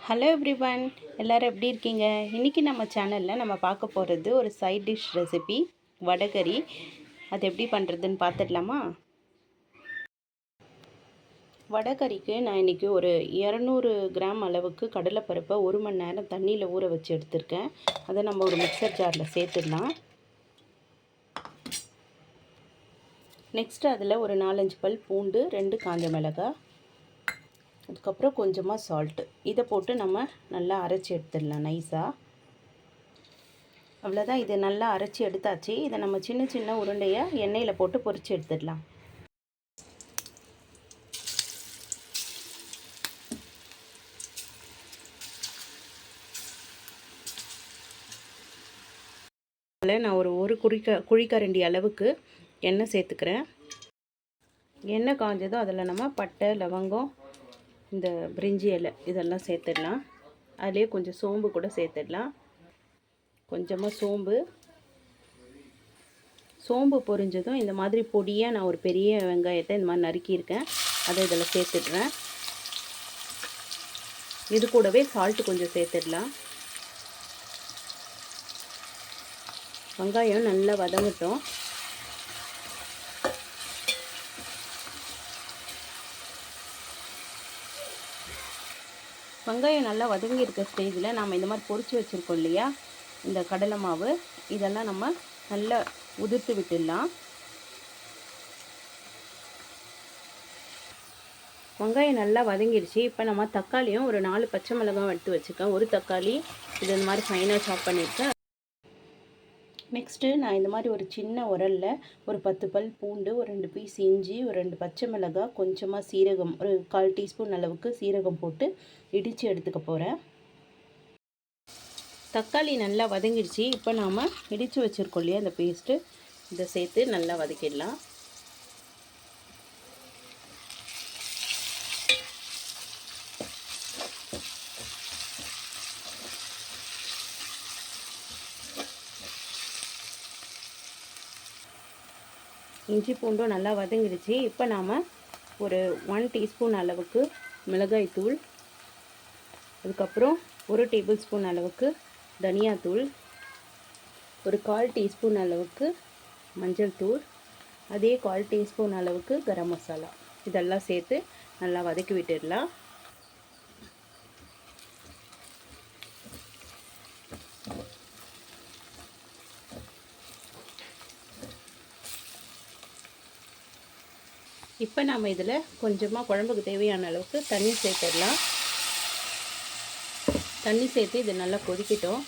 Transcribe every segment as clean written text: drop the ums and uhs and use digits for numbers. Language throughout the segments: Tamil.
ஹலோ எவ்ரிவன், எல்லோரும் எப்படி இருக்கீங்க? இன்றைக்கி நம்ம சேனலில் நம்ம பார்க்க போகிறது ஒரு சைட் டிஷ் ரெசிபி வடைகறி. அது எப்படி பண்ணுறதுன்னு பார்த்துடலாமா? வடைகறிக்கு நான் இன்றைக்கி ஒரு 200 கிராம் அளவுக்கு கடலைப்பருப்பை 1 மணி நேரம் தண்ணியில் ஊற வச்சு எடுத்திருக்கேன். அதை நம்ம ஒரு மிக்சர் ஜாரில் சேர்த்துடலாம். நெக்ஸ்ட்டு அதில் ஒரு 4-5 பல் பூண்டு, 2 காஞ்ச மிளகாய், அதுக்கப்புறம் கொஞ்சமாக சால்ட்டு, இதை போட்டு நம்ம நல்லா அரைச்சி எடுத்துடலாம் நைஸாக. அவ்வளோதான், இதை நல்லா அரைச்சி எடுத்தாச்சு. இதை நம்ம சின்ன சின்ன உருண்டையாக எண்ணெயில் போட்டு பொரித்து எடுத்துடலாம். நான் ஒரு குழிக்கரண்டி அளவுக்கு எண்ணெய் சேர்த்துக்கிறேன். எண்ணெய் காஞ்சதும் அதில் நம்ம பட்டை, லவங்கம், இந்த பிரிஞ்சி இலை இதெல்லாம் சேர்த்துடலாம். அதிலே கொஞ்சம் சோம்பு கூட சேர்த்துடலாம். கொஞ்சமாக சோம்பு பொரிஞ்சதும் இந்த மாதிரி பொடியாக நான் ஒரு பெரிய வெங்காயத்தை இந்த மாதிரி நறுக்கியிருக்கேன், அதை இதில் சேர்த்துடுறேன். இது கூடவே சால்ட்டு கொஞ்சம் சேர்த்துடலாம். வெங்காயம் நல்லா வதங்கட்டும். வெங்காயம் நல்லா வதங்கி இருக்க ஸ்டேஜில் நாம் இந்த மாதிரி பொரித்து வச்சுருக்கோம் இல்லையா, இந்த கடலை மாவு, இதெல்லாம் நம்ம நல்லா உதிர்த்து விட்டுடலாம். வெங்காயம் நல்லா வதங்கிடுச்சு. இப்போ நம்ம தக்காளியும் ஒரு 4 பச்சை மிளகாய் எடுத்து வச்சுருக்கேன். ஒரு தக்காளி இது இந்த மாதிரி ஃபைனாக சாப் பண்ணியிருக்கேன். நெக்ஸ்ட்டு நான் இந்த மாதிரி ஒரு சின்ன உரலில் ஒரு 10 பல் பூண்டு, ஒரு 2 பீஸ் இஞ்சி, ஒரு 2 பச்சை மிளகாய், கொஞ்சமாக சீரகம், ஒரு 1/4 டீஸ்பூன் அளவுக்கு சீரகம் போட்டு இடித்து எடுத்துக்க போகிறேன். தக்காளி நல்லா வதங்கிடுச்சு. இப்போ நாம் இடித்து வச்சுருக்கோம் இல்லையா இந்த பேஸ்ட்டு, இதை சேர்த்து நல்லா வதக்கிடலாம். இஞ்சி பூண்டும் நல்லா வதங்கிடுச்சு. இப்போ நாம் ஒரு 1 டீஸ்பூன் அளவுக்கு மிளகாய் தூள், அதுக்கப்புறம் 1 டேபிள் ஸ்பூன் அளவுக்கு தனியாத்தூள், ஒரு 1/4 டீஸ்பூன் அளவுக்கு மஞ்சள் தூள், அதே 1/4 டீஸ்பூன் அளவுக்கு கரம் மசாலா, இதெல்லாம் சேர்த்து நல்லா வதக்கி விட்டுடலாம். இப்போ நாம் இதில் கொஞ்சமாக குழம்புக்கு தேவையான அளவுக்கு தண்ணி சேர்த்துடலாம். தண்ணி சேர்த்து இது நல்லா கொதிக்கட்டும்.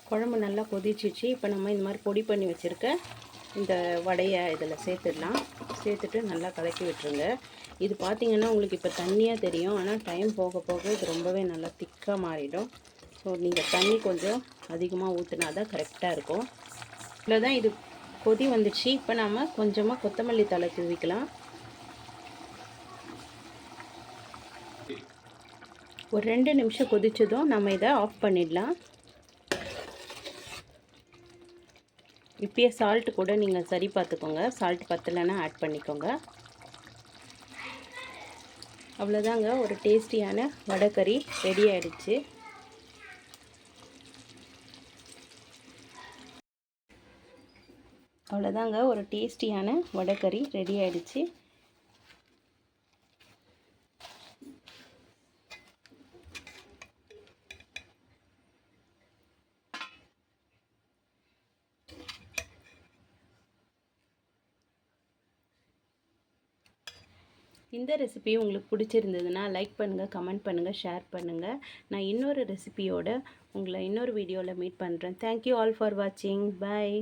குழம்பு நல்லா கொதிச்சிச்சு. இப்போ நம்ம இந்த மாதிரி பொடி பண்ணி வச்சுருக்க இந்த வடையை இதில் சேர்த்துடலாம். சேர்த்துட்டு நல்லா கலக்கி விட்டுருங்க. இது பார்த்திங்கன்னா உங்களுக்கு இப்போ தண்ணியாக தெரியும், ஆனால் டைம் போக போக இது ரொம்பவே நல்லா திக்காக மாறிடும். ஸோ நீங்கள் தண்ணி கொஞ்சம் அதிகமாக ஊற்றினா தான் கரெக்டாக இருக்கும். இவ்வளோதான், இது கொதி வந்துடுச்சு. இப்போ நாம் கொஞ்சமாக கொத்தமல்லி தழை தூவிக்கலாம். ஒரு 2 நிமிஷம் கொதிச்சதும் நம்ம இதை ஆஃப் பண்ணிடலாம். இப்போயே சால்ட்டு கூட நீங்கள் சரி பார்த்துக்கோங்க, சால்ட் பத்தலைன்னா ஆட் பண்ணிக்கோங்க. அவ்வளோதாங்க, ஒரு டேஸ்டியான வடைகறி ரெடி ஆகிடுச்சு. அவ்வளோதாங்க, ஒரு டேஸ்டியான வடைகறி ரெடி ஆகிடுச்சு. இந்த ரெசிபி உங்களுக்கு பிடிச்சிருந்ததுன்னா லைக் பண்ணுங்கள், கமெண்ட் பண்ணுங்கள், ஷேர் பண்ணுங்கள். நான் இன்னொரு ரெசிபியோட உங்களை இன்னொரு வீடியோவில் மீட் பண்ணுறேன். தேங்க்யூ ஆல் ஃபார் வாட்சிங். பாய்.